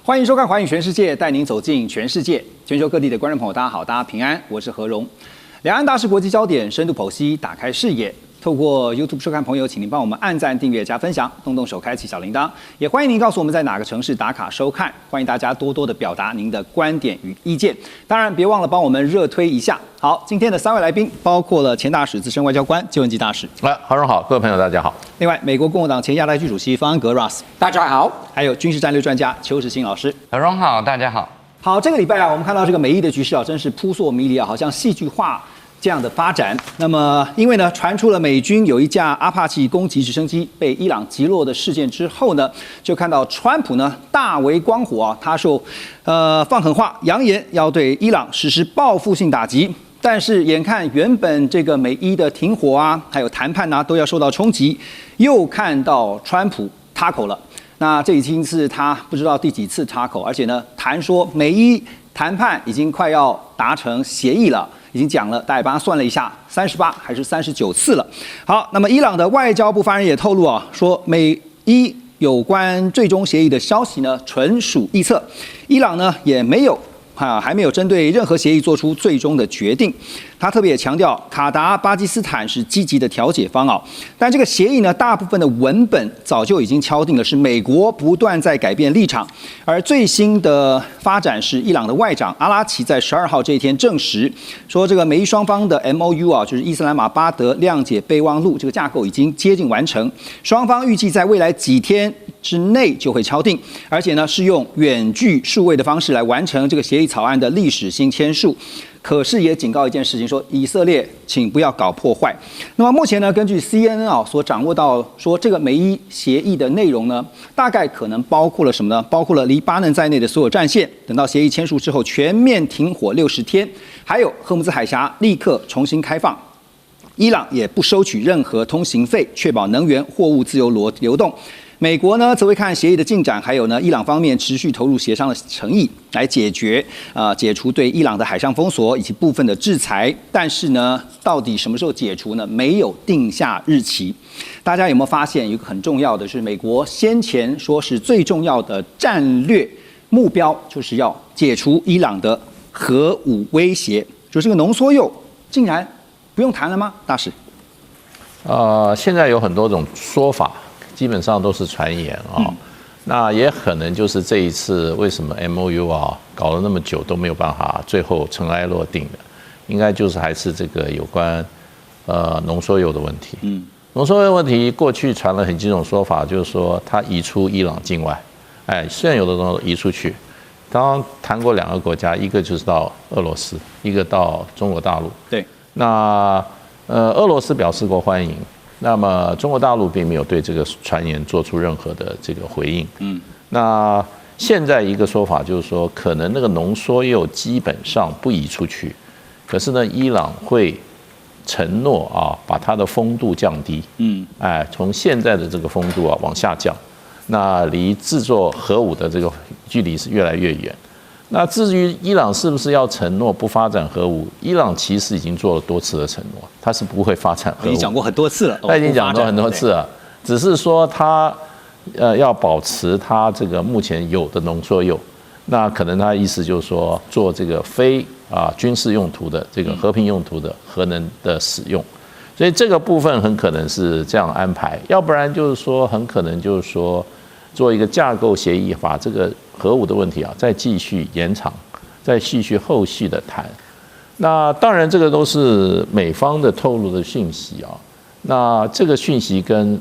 歡迎收看《寰宇全世界》，帶您走進全世界。全球各地的觀眾朋友，大家好，大家平安，我是何榮。兩岸大事國際焦點，深度剖析，打開視野。透過 YouTube 收看朋友，請您幫我們按讚、訂閱、加分享，動動手開啟小鈴鐺。也歡迎您告訴我們在哪個城市打卡收看。歡迎大家多多的表達您的觀點與意見。當然，別忘了幫我們熱推一下。好，今天的3位來賓包括了前大使、資深外交官邱文吉大使。何榮好，各位朋友大家好。另外，美國共和黨前亞太區主席方安格 Ross， 大家好。還有軍事戰略專家邱時新老師。何榮好，大家好。好，這個禮拜啊，我們看到這個美伊的局勢啊，真是撲朔迷離啊，好像戲劇化這樣的發展。那麼，因為呢，傳出了美軍有一架阿帕奇攻擊直升機被伊朗擊落的事件之後呢，就看到川普呢大為光火啊，他說，放狠話，揚言要對伊朗實施報復性打擊。但是眼看原本這個美伊的停火啊，還有談判啊，都要受到衝擊，又看到川普插口了。那這已經是他不知道第幾次插口，而且呢，談說美伊談判已經快要達成協議了，已經講了，大家幫他算了一下，38還是39次了。好，那麼伊朗的外交部發言人也透露啊，說美伊有關最終協議的消息呢，純屬臆測，伊朗呢也沒有。還沒有針對任何協議做出最終的決定。他特別也強調，卡達、巴基斯坦是積極的調解方啊。但這個協議呢，大部分的文本早就已經敲定了，是美國不斷在改變立場。而最新的發展是，伊朗的外長阿拉奇在12號這一天證實，說這個美伊雙方的 MOU 啊，就是伊斯蘭馬巴德諒解備忘錄這個架構已經接近完成，雙方預計在未來幾天之內就會敲定，而且呢是用遠距數位的方式來完成這個協議草案的歷史性簽署。可是也警告一件事情，說以色列請不要搞破壞。那麼目前呢，根據 CNN 啊所掌握到，說這個美伊協議的內容呢，大概可能包括了什麼呢？包括了黎巴嫩在內的所有戰線，等到協議簽署之後全面停火60天，還有荷姆茲海峽立刻重新開放，伊朗也不收取任何通行費，確保能源貨物自由流動。美國呢，則會看協議的進展，還有呢，伊朗方面持續投入協商的誠意，來解除對伊朗的海上封鎖以及部分的制裁。但是呢，到底什麼時候解除呢？沒有定下日期。大家有沒有發現，有一個很重要的是，美國先前說是最重要的戰略目標，就是要解除伊朗的核武威脅。就這個濃縮鈾，竟然不用談了嗎？大使？現在有很多種說法。基本上都是傳言啊，那也可能就是這一次為什麼 MOU 啊搞了那麼久都沒有辦法最後塵埃落定的，應該就是還是這個有關濃縮鈾的問題。濃縮鈾問題過去傳了很幾種說法，就是說它移出伊朗境外，雖然有的東西移出去，剛剛談過2個國家，一個就是到俄羅斯，一個到中國大陸。對，那俄羅斯表示過歡迎。那麼中國大陸並沒有對這個傳言做出任何的這個回應。那現在一個說法就是說，可能那個濃縮鈾基本上不移出去，可是呢，伊朗會承諾啊，把它的風度降低。從現在的這個風度啊往下降，那離制作核武的這個距離是越來越遠。那至於伊朗是不是要承諾不發展核武？伊朗其實已經做了多次的承諾，他是不會發展核武。已經講過很多次了，他已經講過很多次了，只是說他要保持他這個目前有的濃縮鈾。那可能他的意思就是說，做這個非軍事用途的這個和平用途的核能的使用。所以這個部分很可能是這樣安排，要不然就是說很可能就是說做一個架構協議，把這個核武的問題啊再繼續延長，再繼續後續的談。那當然這個都是美方的透露的訊息啊，那這個訊息跟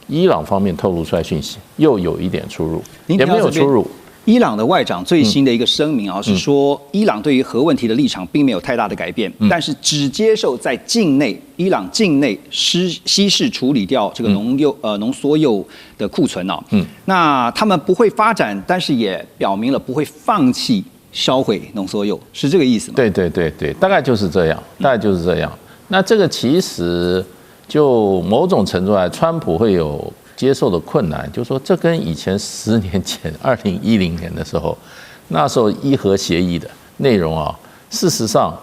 伊朗方面透露出來訊息又有一點出入，也沒有出入。伊朗的外長最新的一個聲明啊，是說伊朗對於核問題的立場並沒有太大的改變，但是只接受在境內伊朗境內稀釋處理掉這個濃縮鈾的庫存啊。那他們不會發展，但是也表明了不會放棄銷毀濃縮鈾，是這個意思嗎？對，大概就是這樣，那這個其實就某種程度來，川普會有接受的困難，就是說這跟以前10年前2010年的時候，那時候伊核協議的內容啊，事實上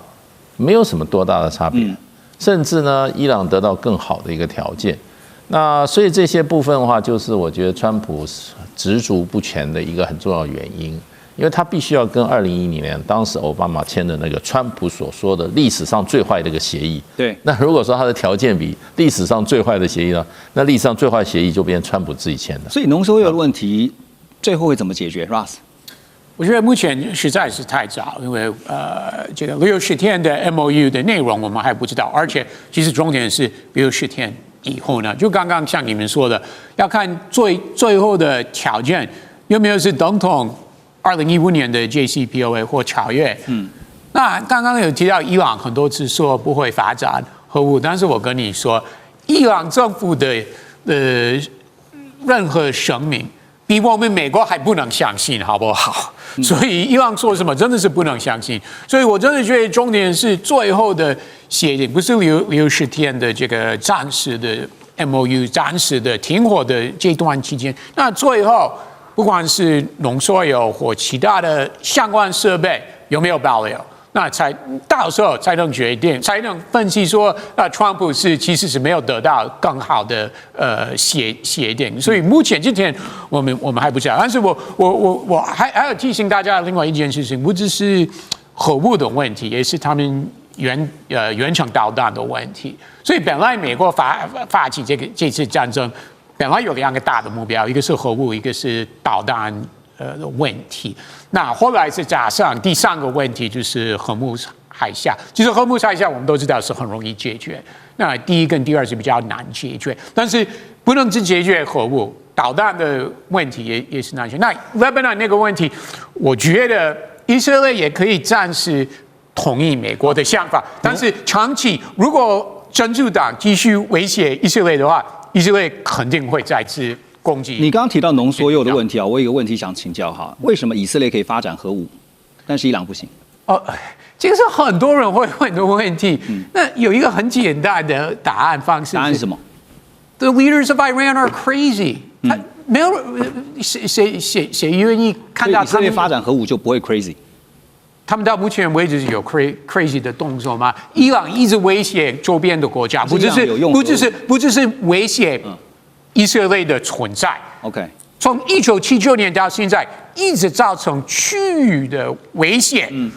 沒有什麼多大的差別，甚至呢，伊朗得到更好的一個條件。那所以這些部分的話，就是我覺得川普執着不前的一個很重要的原因。因為他必須要跟2010年當時奧巴馬簽的那個川普所說的歷史上最壞的一個協議。對。那如果說他的條件比歷史上最壞的協議呢，那歷史上最壞的協議就變成川普自己簽的。所以濃縮鈾的問題最後會怎麼解決 ，Ross？ 我覺得目前實在是太早，因為這個60天的 MOU 的內容我們還不知道，而且其實重點是60天以後呢，就剛剛像你們說的，要看最後的條件有沒有是等同2015年的 JCPOA 或條約。那剛剛有提到伊朗很多次說不會發展核武，但是我跟你說，伊朗政府的任何聲明比我們美國還不能相信，好不好？所以伊朗說什麼真的是不能相信。所以我真的覺得重點是最後的協定，不是60天的這個暫時的 MOU， 暫時的停火的這段期間，那最後。不管是濃縮鈾或其他的相關設備有沒有保留，那到時候才能決定，才能分析說，川普其實是沒有得到更好的協定。所以目前今天我們還不知道。但是我還要提醒大家另外一件事情，不只是核武的問題，也是他們遠程導彈的問題。所以本來美國發起這次戰爭。本來有2個大的目標，一個是核武，一個是導彈的問題。那後來是加上第3個問題，就是荷姆海峽。其實荷姆海峽我們都知道是很容易解決，那第1跟第2是比較難解決。但是不能只解決核武，導彈的問題也是難解決。那 Lebanon 那個問題，我覺得以色列也可以暫時同意美國的想法，但是長期如果真主黨繼續威脅以色列的話，以色列肯定會再次攻擊。你剛剛提到濃縮鈾的問題啊，我有一個問題想請教哈，為什麼以色列可以發展核武，但是伊朗不行？這個是很多人會問的問題。那有一個很簡單的答案方式。答案是什麼 ？The leaders of Iran are crazy。他沒有誰願意看到他們。以色列發展核武就不會 crazy。他們到目前為止有 crazy 的動作嗎？伊朗一直威脅周邊的國家，不只是威脅以色列的存在。OK， 從1979年到現在，一直造成區域的危險。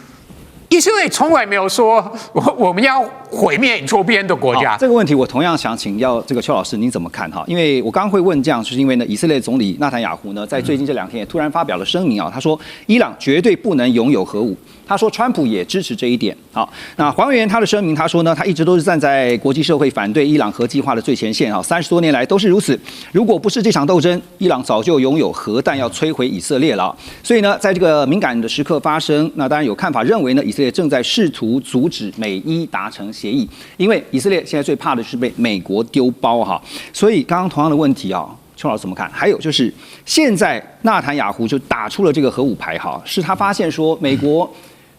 以色列從來沒有說我們要毀滅周邊的國家。這個問題我同樣想請教這個邱老師，您怎麼看哈？因為我剛剛會問這樣，就是因為呢，以色列總理納坦雅胡呢，在最近這2天也突然發表了聲明啊，他說伊朗絕對不能擁有核武。他說川普也支持這一點。好，那還原他的聲明，他說呢，他一直都是站在國際社會反對伊朗核計劃的最前線啊，30多年來都是如此。如果不是這場鬥爭，伊朗早就擁有核彈要摧毀以色列了。所以呢，在這個敏感的時刻發生，那當然有看法認為呢，以色列正在試圖阻止美伊達成協議，因為以色列現在最怕的是被美國丟包哈。所以剛剛同樣的問題啊。邱老師怎麼看？還有就是，現在納坦雅胡就打出了這個核武牌哈，是他發現說美國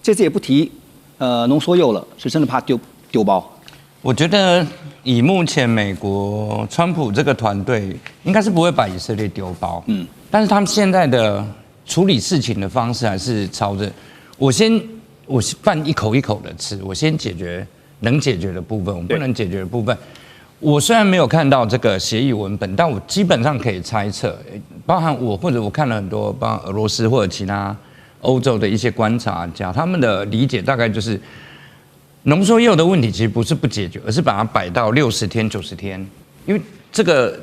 這次也不提濃縮鈾了，是真的怕丟包。我覺得以目前美國川普這個團隊，應該是不會把以色列丟包。但是他們現在的處理事情的方式還是朝着我飯一口一口的吃，我先解決能解決的部分，我不能解決的部分。我雖然沒有看到這個協議文本，但我基本上可以猜測，包含我或者我看了很多，包括俄羅斯或者其他歐洲的一些觀察家，他們的理解大概就是，濃縮鈾的問題其實不是不解決，而是把它擺到60天、90天，因為這個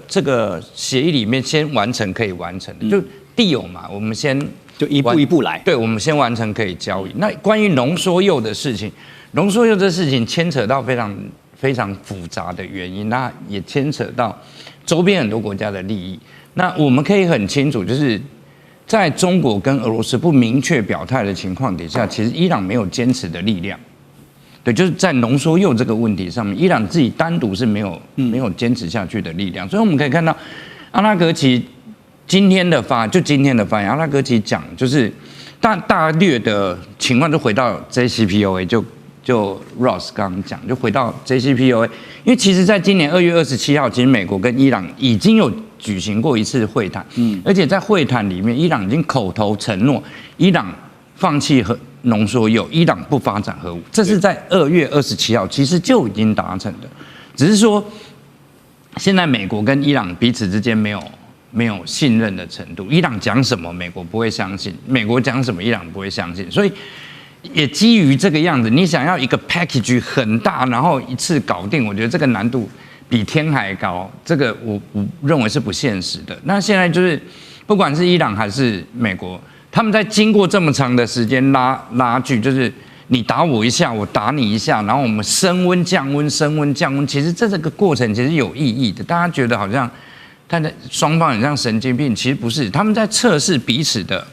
協議裡面先完成可以完成的，就地有嘛，我們先就一步一步來，對，我們先完成可以交易。那關於濃縮鈾的事情，濃縮鈾這事情牽扯到非常複雜的原因，那也牽扯到周邊很多國家的利益。那我們可以很清楚，就是在中國跟俄羅斯不明確表態的情況底下，其實伊朗沒有堅持的力量。對，就是在濃縮鈾這個問題上面，伊朗自己單獨是沒有堅持下去的力量。所以我們可以看到，阿拉格奇今天的發言，阿拉格奇講就是大略的情況，就回到 JCPOA 就 Ross 剛剛講，就回到 JCPOA， 因為其實在今年2月27號，其實美國跟伊朗已經有舉行過一次會談，而且在會談裡面，伊朗已經口頭承諾，伊朗放棄濃縮鈾，伊朗不發展核武，這是在2月27號其實就已經達成的，只是說現在美國跟伊朗彼此之間沒有信任的程度，伊朗講什麼美國不會相信，美國講什麼伊朗不會相信，所以也基於這個樣子，你想要一個 package 很大，然後一次搞定，我覺得這個難度比天還高，這個我認為是不現實的。那現在就是不管是伊朗還是美國，他們在經過這麼長的時間拉鋸，就是你打我一下，我打你一下，然後我們升溫降溫，升溫降溫，其實這個過程其實有意義的。大家覺得好像他的雙方很像神經病，其實不是，他們在測試彼此的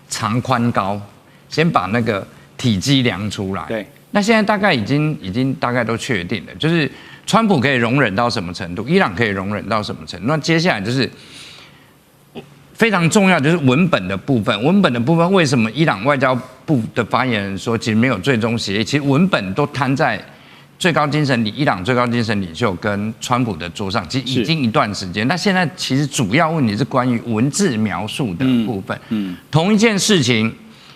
長寬高，先把那個體積量出來。對，那現在大概已經大概都確定了，就是川普可以容忍到什麼程度，伊朗可以容忍到什麼程度。那接下來就是非常重要，就是文本的部分。文本的部分，為什麼伊朗外交部的發言人說其實沒有最終協議？其實文本都攤在最高精神伊朗最高精神領袖跟川普的桌上，其實已經一段時間。那現在其實主要問題是關於文字描述的部分。同一件事情，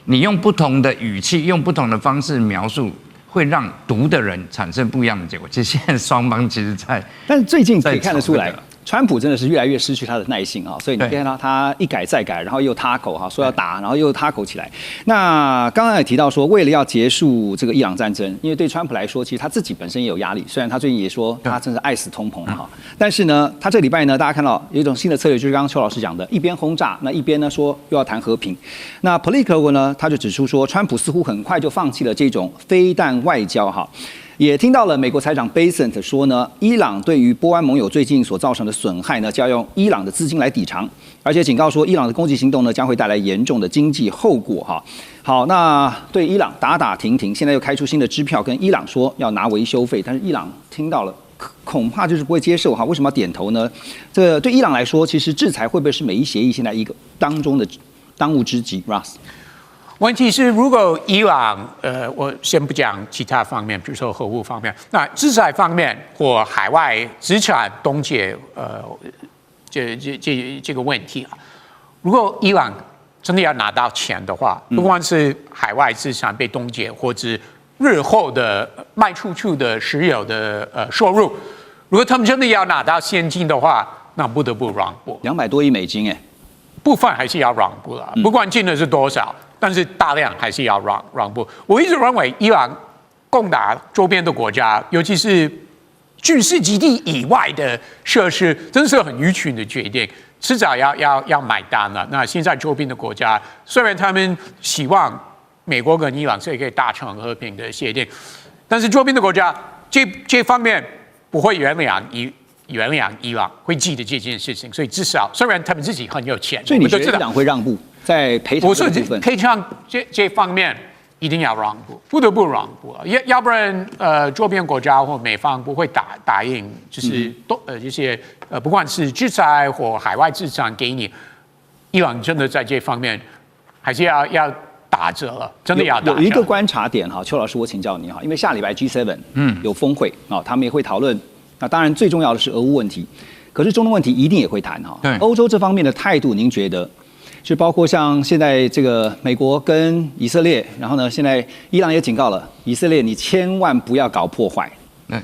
你用不同的語氣，用不同的方式描述，會讓讀的人產生不一樣的結果。其實現在雙方其實在，但是最近可以看得出来，川普真的是越來越失去他的耐性啊，所以你看到他一改再改，然後又他口哈說要打，然後又他口起来。那剛刚也提到說，為了要結束這個伊朗戰爭，因為對川普來說，其實他自己本身也有壓力。雖然他最近也說他真是愛死通膨哈，但是呢，他這禮拜呢，大家看到有一種新的策略，就是剛剛邱老師講的，一邊轟炸，那一邊呢說又要談和平。那 Politico 呢，他就指出說，川普似乎很快就放棄了這種飛彈外交哈。也聽到了美國財長 Bessent 說呢，伊朗對於波灣盟友最近所造成的損害呢，就要用伊朗的資金來抵償，而且警告說，伊朗的攻擊行動呢將會帶來嚴重的經濟後果哈。好，那對伊朗打打停停，現在又開出新的支票，跟伊朗說要拿維修費，但是伊朗聽到了，恐怕就是不會接受哈。為什麼要點頭呢？這個對伊朗來說，其實制裁會不會是美伊協議現在一個當中的當務之急 ？Russ。問題是，如果伊朗，我先不講其他方面，比如說核武方面，那制裁方面或海外資產凍結，這個問題啊，如果伊朗真的要拿到錢的話，不管是海外資產被凍結，或者日後的賣出去的石油的收入，如果他們真的要拿到現金的話，那不得不讓步，200多億美金哎，部分還是要讓步了，不管金額是多少。但是大量還是要讓步。我一直認為，伊朗攻打周邊的國家，尤其是軍事基地以外的設施，真是很愚蠢的決定，遲早要買單了。那現在周邊的國家，雖然他們希望美國跟伊朗是可以達成和平的協定，但是周邊的國家這方面不會原諒伊朗，會記得這件事情。所以至少，雖然他們自己很有錢，所以你覺得伊朗會讓步？在賠償這部分，賠償這方面一定要讓步，不得不讓步，要不然周邊國家或美方不會答應，就是這些不管是制裁或海外資產給你，伊朗真的在這方面還是要打折了，真的要打折。有一個觀察點哈，邱老師我請教你哈，因為下禮拜 G7 有峰會啊，他們也會討論。那當然最重要的是俄烏問題，可是中東問題一定也會談哈。歐洲這方面的態度，您覺得？就包括像現在這個美國跟以色列，然後呢，現在伊朗也警告了以色列，你千萬不要搞破壞。對，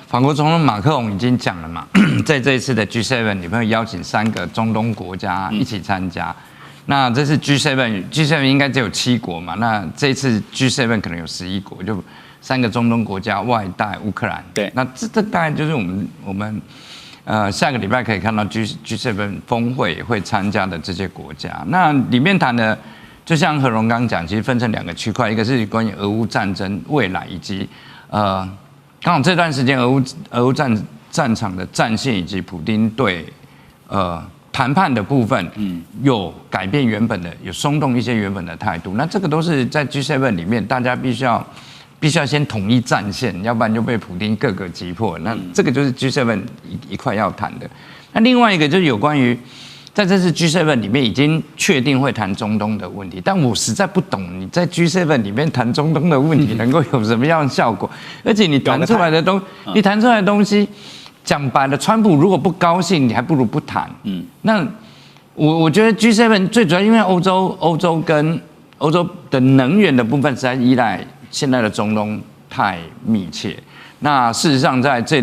法國總統馬克龍已經講了嘛，在這一次的 G7 裡面邀請3個中東國家一起參加。那這次 G7 應該只有7國嘛，那這一次 G7 可能有11國，就3個中東國家外帶烏克蘭。對，那這大概就是我們。下個禮拜可以看到 G7 峰會會參加的這些國家，那裡面談的，就像和榮剛講，其實分成2個區塊，一個是關於俄烏戰爭未來，以及剛好這段時間俄烏戰場的戰線以及普丁對談判的部分，有改變原本的，有鬆動一些原本的態度，那這個都是在 G7 裡面大家必須要先統一戰線，要不然就被普丁各個擊破。那這個就是 G7 一塊要談的。那另外一個就是有關於在這次 G7 裡面已經確定會談中東的問題，但我實在不懂你在 G7 裡面談中東的問題能夠有什麼樣的效果，而且你談出來的東西，講白了，川普如果不高興，你還不如不談。那我覺得 G7 最主要因為歐洲的能源的部分實在依賴現在的中東太密切，那事實上在這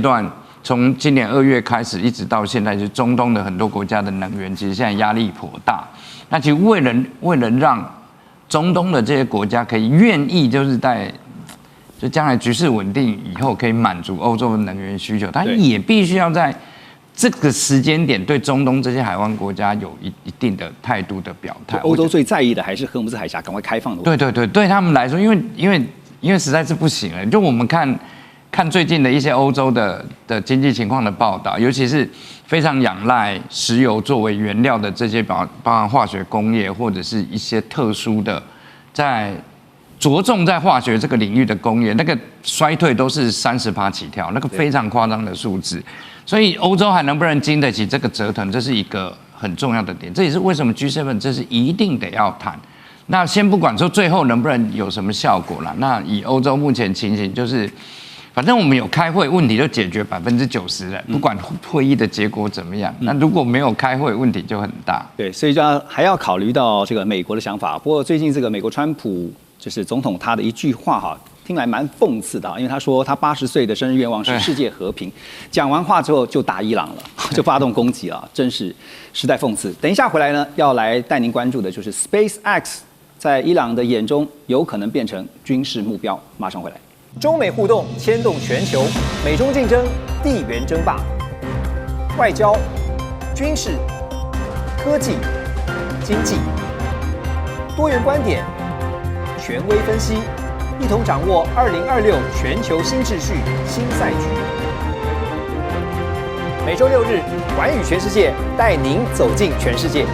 從今年2月開始一直到現在，就中東的很多國家的能源其實現在壓力頗大。那其實為了讓中東的這些國家可以願意，就是就將來局勢穩定以後，可以滿足歐洲的能源需求，它也必須要在這個時間點對中東這些海灣國家有一定的態度的表態。歐洲最在意的還是荷姆斯海峽趕快開放的問題。對他們來說，因為實在是不行了。就我們看最近的一些歐洲的經濟情況的報道，尤其是非常仰賴石油作為原料的这些包含化學工業或者是一些特殊的着重在化學这個領域的工業，那個衰退都是30%起跳，那個非常誇張的數字。所以歐洲還能不能經得起這個折騰，這是一個很重要的點。這也是為什麼 G7 這是一定得要談。那先不管說最後能不能有什麼效果啦，那以歐洲目前情形就是。反正我們有開會，問題就解決90%了，不管會議的結果怎麼樣。那如果沒有開會，問題就很大。對，所以還要考慮到這個美國的想法。不過最近這個美國川普就是總統他的一句話哈，聽來蠻諷刺的，因為他說他80歲的生日願望是世界和平，講完話之後就打伊朗了，就發動攻擊了，真是實在諷刺。等一下回來呢，要來帶您關注的就是 SpaceX 在伊朗的眼中有可能變成軍事目標。馬上回來。中美互動牽動全球，美中競爭，地緣爭霸，外交、軍事、科技、經濟，多元觀點，權威分析，一同掌握2026全球新秩序、新賽局。每週6日，寰宇全世界帶您走進全世界。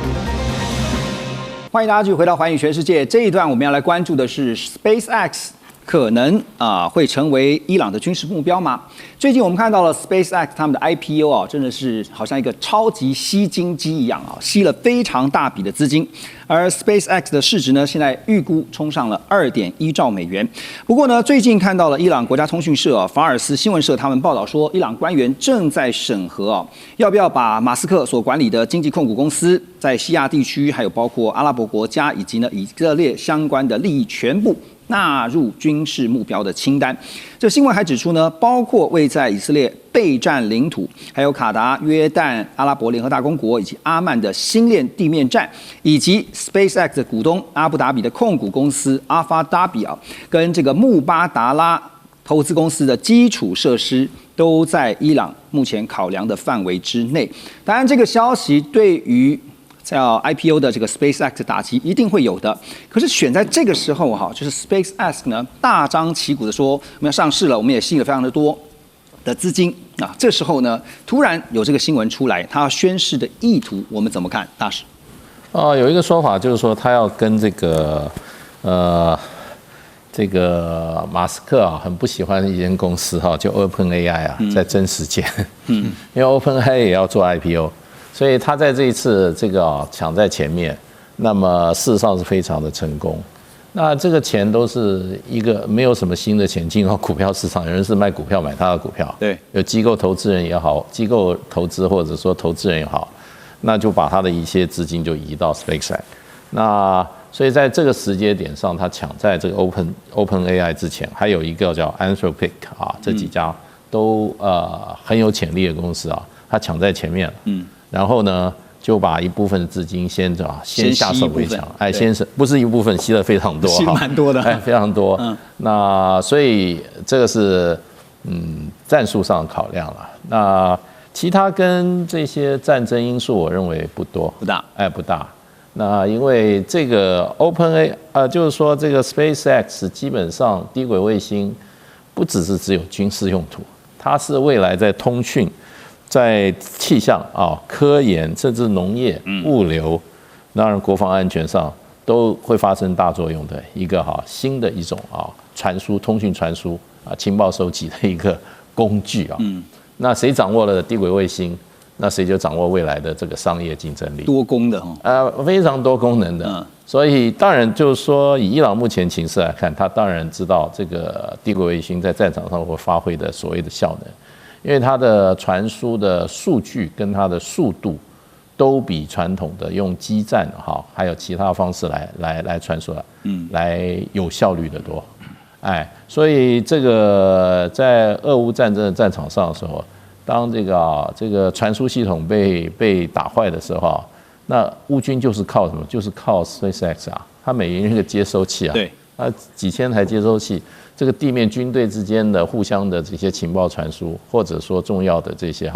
歡迎大家繼續回到寰宇全世界。這一段我們要來關注的是 SpaceX。可能會成為伊朗的軍事目標嗎？最近我們看到了 SpaceX 他們的 IPO 啊，真的是好像一個超級吸金機一樣啊，吸了非常大筆的資金。而 SpaceX 的市值呢，現在預估衝上了2.1兆美元。不過呢，最近看到了伊朗國家通訊社法爾斯新聞社他們報道說，伊朗官員正在審核要不要把馬斯克所管理的經濟控股公司在西亞地區，還有包括阿拉伯國家以及呢以色列相關的利益全部納入軍事目標的清單。這新聞還指出呢，包括位在以色列備戰領土，還有卡達、約旦、阿拉伯聯合大公國以及阿曼的星鏈地面站，以及 SpaceX 的股東阿布達比的控股公司阿法達比啊，跟這個穆巴達拉投資公司的基礎設施都在伊朗目前考量的範圍之內。當然，這個消息對於叫 IPO 的這個 SpaceX 打擊一定會有的，可是選在這個時候哈，就是 SpaceX 呢大張旗鼓的說我們要上市了，我們也吸了非常的多的資金啊。這時候呢，突然有這個新聞出來，他要宣示的意圖，我們怎麼看？大使？有一個說法就是說，他要跟這個馬斯克啊，很不喜歡的一間公司哈，就 OpenAI 啊，在爭時間。因為 OpenAI 也要做 IPO。所以他在這一次這個搶在前面，那麼事實上是非常的成功。那這個錢都是一個沒有什麼新的錢進到股票市場，有人是賣股票買他的股票，對，有機構投資人也好，機構投資或者說投資人也好，那就把他的一些資金就移到 SpaceX。那所以在這個時間點上，他搶在這個 OpenAI 之前，還有一個叫 Anthropic 啊，這幾家都很有潛力的公司啊，他搶在前面了。然後呢，就把一部分資金先下手為強，不是一部分，吸了非常多，吸蠻多的，非常多。那所以這個是戰術上的考量了。那其他跟這些戰爭因素，我認為不多，不大。那因為這個 OpenAI 就是說這個 SpaceX 基本上低軌衛星不只有軍事用途，它是未來在通訊、在氣象科研，甚至農業、物流，當然國防安全上都會發生大作用的一個新的一種傳輸、通訊傳輸情報收集的一個工具啊。那誰掌握了低軌衛星，那誰就掌握未來的這個商業競爭力。多功的非常多功能的。所以當然就是說，以伊朗目前情勢來看，他當然知道這個低軌衛星在戰場上會發揮的所謂的效能。因為它的傳輸的數據跟它的速度都比傳統的用基站還有其他方式來傳輸來有效率的多。所以這個在俄烏戰爭的戰場上的時候，當這個傳輸系統被打壞的時候，那烏軍就是靠什麼？就是靠 SpaceX 啊，它每年那個接收器啊，對，幾千台接收器，這個地面軍隊之間的互相的這些情報傳輸，或者說重要的這些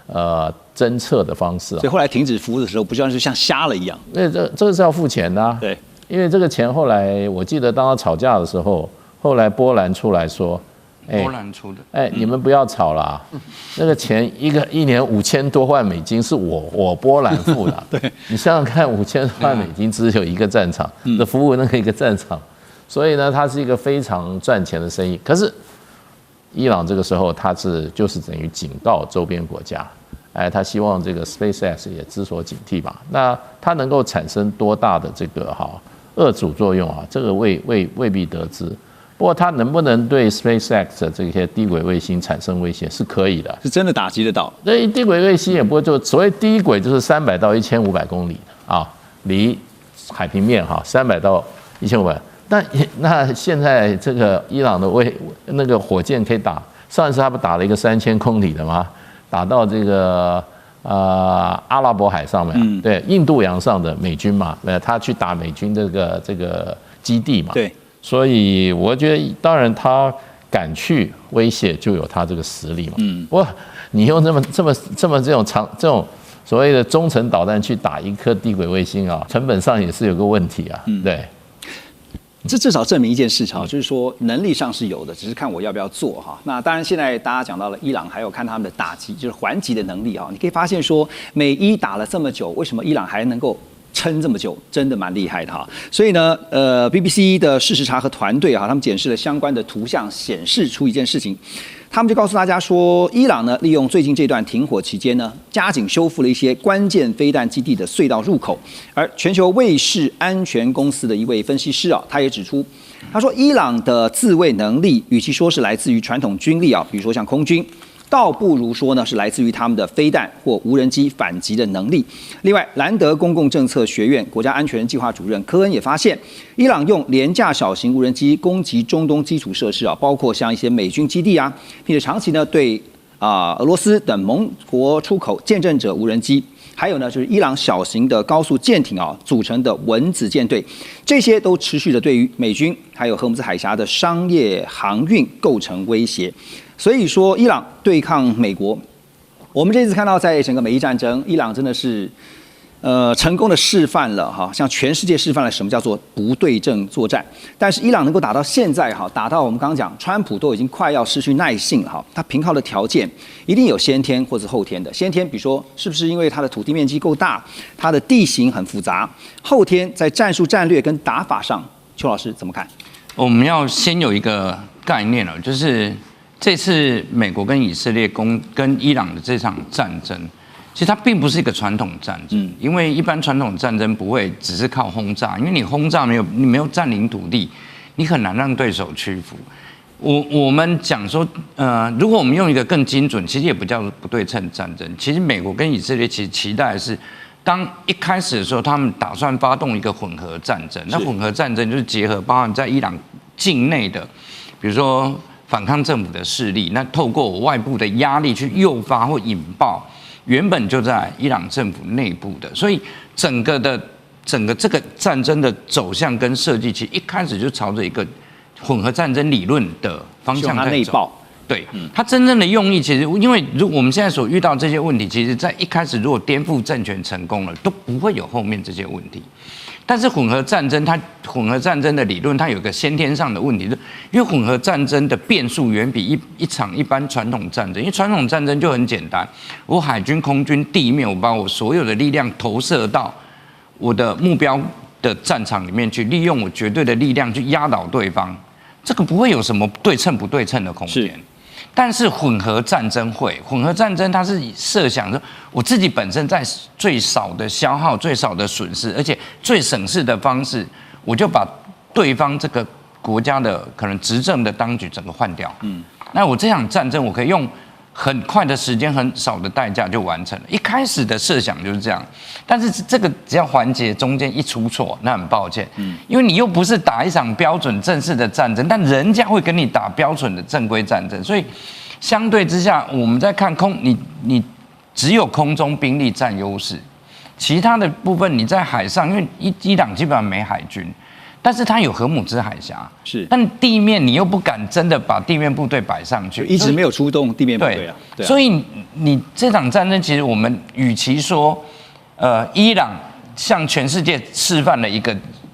偵測的方式啊。所以後來停止服務的時候，不像是像瞎了一樣？那這個是要付錢的啊。對，因為這個錢後來我記得當他吵架的時候，後來波蘭出來說。波蘭出的，你們不要吵了，那個錢一年5000多萬美金是我波蘭付的，对，你想想看，5000多萬美金只有一個戰場的服務，那個一個戰場，所以呢，它是一個非常賺錢的生意。可是伊朗這個時候，就是等於警告周邊國家，他希望這個 SpaceX 也知所警惕吧。那它能夠產生多大的這個遏阻作用啊？這個未必得知。不過它能不能對 SpaceX 的這些低軌衛星產生威脅是可以的，是真的打擊得到。那低軌衛星也不過就所謂低軌就是300到1500公里啊，離海平面300到1500。那現在這個伊朗的那個火箭可以打，上一次他不打了一個3000公里的嗎？打到這個阿拉伯海上面，對，印度洋上的美軍嘛，他去打美軍這個基地嘛，对。所以我覺得，當然他敢去威脅，就有他這個實力嘛。不過你用這種所謂的中程導彈去打一顆低軌衛星啊，成本上也是有個問題啊。對，這至少證明一件事情，就是說能力上是有的，只是看我要不要做哈。那當然，現在大家講到了伊朗，還有看他們的打擊，就是還擊的能力啊。你可以發現說，美伊打了這麼久，為什麼伊朗還能夠撐這麼久，真的蠻厲害的哈。所以呢，BBC 的事實查核團隊哈，他們檢視了相關的圖像，顯示出一件事情，他們就告訴大家說，伊朗呢利用最近這段停火期間呢，加緊修復了一些關鍵飛彈基地的隧道入口。而全球衛士安全公司的一位分析師啊，他也指出，他說伊朗的自衛能力，與其說是來自於傳統軍力啊，比如說像空軍，倒不如說呢，是來自於他們的飛彈或無人機反擊的能力。另外，蘭德公共政策學院國家安全計劃主任科恩也發現，伊朗用廉價小型無人機攻擊中東基礎設施啊，包括像一些美軍基地啊，並且長期呢對俄羅斯等盟國出口見證者無人機，還有呢就是伊朗小型的高速艦艇啊組成的蚊子艦隊，這些都持續的對於美軍還有荷姆茲海峽的商業航運構成威脅。所以說，伊朗對抗美國，我們這次看到在整個美伊戰爭，伊朗真的是成功的示範了哈，向全世界示範了什麼叫做不對稱作戰。但是伊朗能夠打到現在哈，打到我們剛剛講，川普都已經快要失去耐性了哈。他憑靠的條件一定有先天或者後天的。先天，比如說是不是因為它的土地面積夠大，它的地形很複雜；後天在戰術戰略跟打法上，邱老師怎麼看？我們要先有一個概念了，就是這次美國跟以色列跟伊朗的這場戰爭，其實它並不是一個傳統戰爭，因為一般傳統戰爭不會只是靠轟炸，因為你轟炸你沒有佔領土地，你很難讓對手屈服。我們講說，如果我們用一個更精準，其實也不叫不對稱戰爭。其實美國跟以色列其實期待的是，當一開始的時候，他們打算發動一個混合戰爭。那混合戰爭就是結合包含在伊朗境內的，比如說反抗政府的勢力，那透過我外部的壓力去誘發或引爆原本就在伊朗政府內部的，所以整個這個戰爭的走向跟設計，其實一開始就朝着一個混合戰爭理論的方向在走。內爆。對，它真正的用意其實，因為如果我們現在所遇到這些問題，其實在一開始如果顛覆政權成功了，都不會有後面這些問題。但是混合戰爭的理論，它有一個先天上的問題，因為混合戰爭的變數遠比一場一般傳統戰爭，因為傳統戰爭就很簡單，我海軍、空軍、地面，我把我所有的力量投射到我的目標的戰場裡面去，利用我絕對的力量去壓倒對方，這個不會有什麼對稱不對稱的空間。但是混合戰爭會，混合戰爭它是設想說，我自己本身在最少的消耗、最少的損失，而且最省事的方式，我就把對方這個國家的可能執政的當局整個換掉。那我這場戰爭我可以用很快的時間、很少的代價就完成了。一開始的設想就是這樣，但是這個只要環節中間一出錯，那很抱歉，因為你又不是打一場標準正式的戰爭，但人家會跟你打標準的正規戰爭，所以相對之下，我們在看你只有空中兵力佔優勢，其他的部分你在海上，因為伊朗基本上沒海軍，但是它有荷姆茲海峽，是，但地面你又不敢真的把地面部隊擺上去，一直沒有出動地面部隊啊。對，所以你這場戰爭，其實我們與其說，伊朗向全世界示範了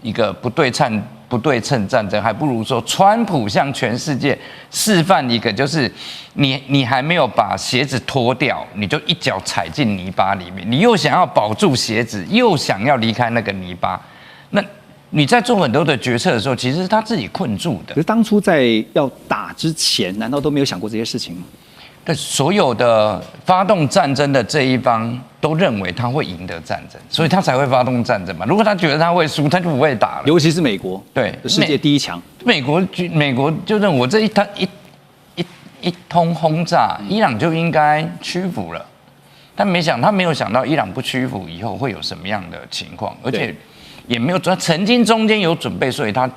一個不對稱戰爭，還不如說川普向全世界示範一個，就是你還沒有把鞋子脫掉，你就一腳踩進泥巴裡面，你又想要保住鞋子，又想要離開那個泥巴，那你在做很多的決策的時候，其實是他自己困住的。可是当初在要打之前，難道都沒有想過這些事情嗎？對，所有的發動戰爭的這一方都認為他會贏得戰爭，所以他才會發動戰爭嘛。如果他覺得他會輸，他就不會打了。尤其是美國，對，世界第一強。美國就認為我這一通轟炸，伊朗就應該屈服了。他沒有想到伊朗不屈服以後會有什麼樣的情況，而且也沒有曾經中間有準備，所以他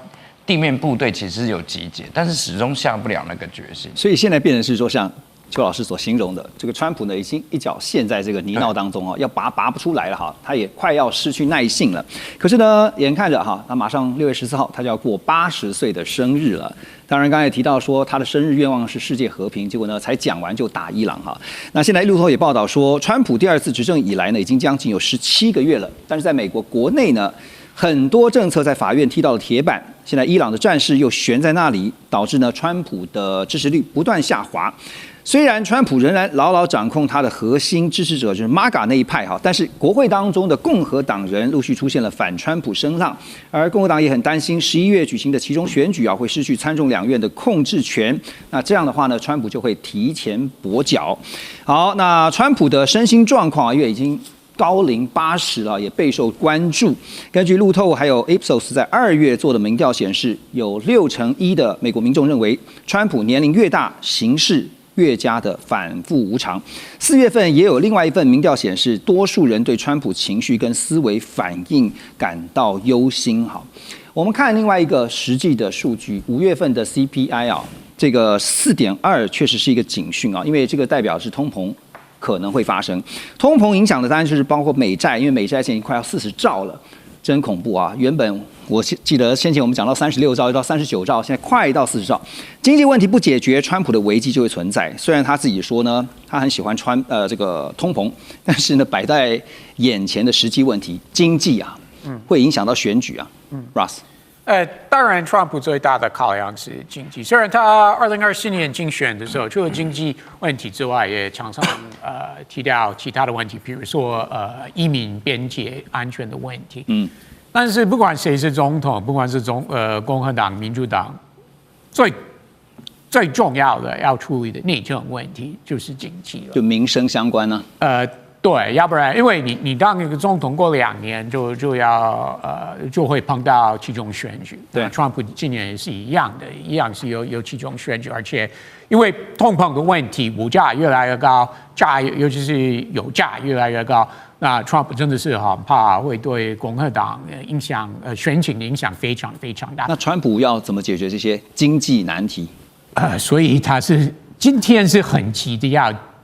地面部隊其實有集結，但是始終下不了那個決心。所以現在變成是說，像邱老師所形容的，這個川普呢已經一腳陷在這個泥淖當中要拔不出來了哈，他也快要失去耐性了。可是呢，眼看着哈，他馬上6月14號他就要過80歲的生日了。當然，刚才也提到說他的生日願望是世界和平，結果呢才講完就打伊朗哈。那現在路透也報道說，川普第二次執政以來呢，已經將近有17個月了，但是在美國國內呢，很多政策在法院踢到了鐵板，現在伊朗的戰事又懸在那裡，導致呢川普的支持率不斷下滑。雖然川普仍然牢牢掌控他的核心支持者，就是 MAGA 那一派哈，但是國會當中的共和黨人陸續出現了反川普聲浪，而共和黨也很擔心11月舉行的期中選舉會失去參眾兩院的控制權。那這樣的話呢，川普就會提前跛腳。好，那川普的身心狀況因為已經高齡80了，也備受關注。根據路透還有 Ipsos 在2月做的民調顯示，有61%的美國民眾認為，川普年齡越大，行事越加的反覆無常。4月份也有另外一份民調顯示，多數人對川普情緒跟思維反應感到憂心。好，我們看另外一個實際的數據，5月份的 CPI 啊，這個4.2確實是一個警訊啊，因為這個代表是通膨可能會發生。通膨影響的當然就是包括美債，因為美債現在已經快要40兆了。真恐怖啊！原本我記得先前我們講到36兆，又到39兆，現在快到40兆。經濟問題不解決，川普的危機就會存在。雖然他自己說呢，他很喜歡這個通膨，但是呢，擺在眼前的實際問題，經濟啊，會影響到選舉啊。Russ。當然，川普最大的考量是經濟。雖然他2024年競選的時候，除了經濟問題之外，也常常提到其他的問題，比如說移民邊界安全的問題。但是不管誰是總統，不管是共和黨、民主黨，最重要的要處理的內政問題就是經濟了，就民生相關呢。对，要不然因為你當一個總統過2年就會碰到期中選舉。對，川普今年也是一樣的，一樣是有期中選舉，而且因為通膨的問題，物價越來越高，尤其是油價越來越高，那川普真的是很怕會對共和黨選情的影響非常非常大。那川普要怎麼解決這些經濟難題？所以他今天是很急的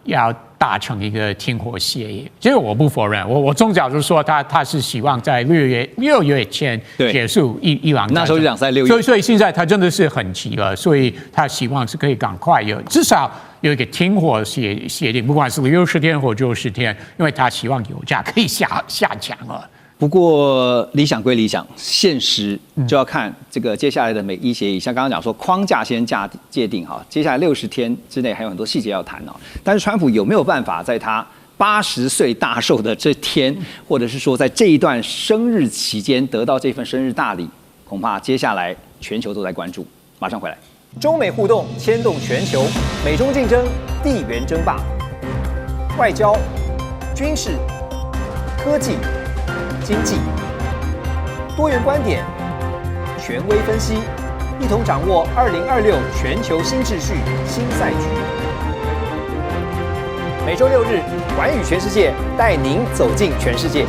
要達成一個停火協議，其實我不否認，我從早就說他是希望在6月前結束伊朗戰爭，那時候就講在6月，所以現在他真的是很急了，所以他希望是可以趕快至少有一個停火協定，不管是60天或90天，因為他希望油價可以下降了。不過理想歸理想，現實就要看這個接下來的美伊協議。像剛剛講說，框架先界定哈，接下來60天之內還有很多細節要談哦。但是川普有沒有辦法在他80歲大壽的這天，或者是說在這一段生日期間得到這份生日大禮，恐怕接下來全球都在關注。馬上回來，中美互動牽動全球，美中競爭，地緣爭霸，外交、軍事、科技、經濟，多元觀點，權威分析，一同掌握2026全球新秩序、新賽局。每週6日，寰宇全世界帶您走進全世界。